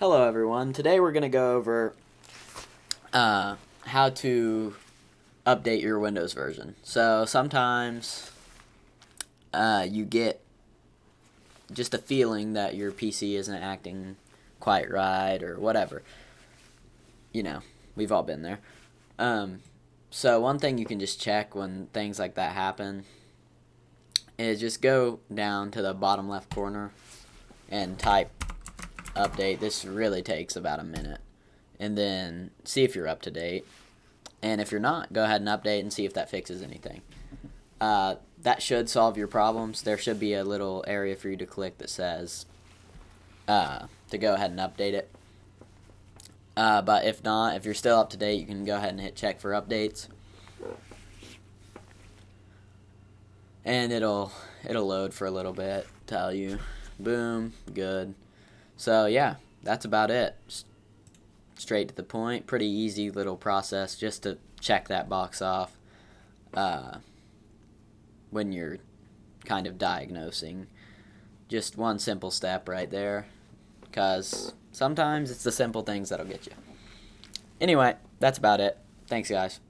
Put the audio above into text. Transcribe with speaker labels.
Speaker 1: Hello everyone. Today we're going to go over how to update your Windows version. So sometimes you get just a feeling that your PC isn't acting quite right or whatever. You know, we've all been there. So one thing you can just check when things like that happen is just go down to the bottom left corner and type update. This really takes about a minute, and then see if you're up to date, and if you're not, go ahead and update and see if that fixes anything. That should solve your problems. There should be a little area for you to click that says to go ahead and update it, but if not, if you're still up to date, you can go ahead and hit check for updates, and it'll load for a little bit, tell you boom, good. So yeah, that's about it. Straight to the point. Pretty easy little process just to check that box off when you're kind of diagnosing. Just one simple step right there, because sometimes it's the simple things that'll get you. Anyway, that's about it. Thanks, guys.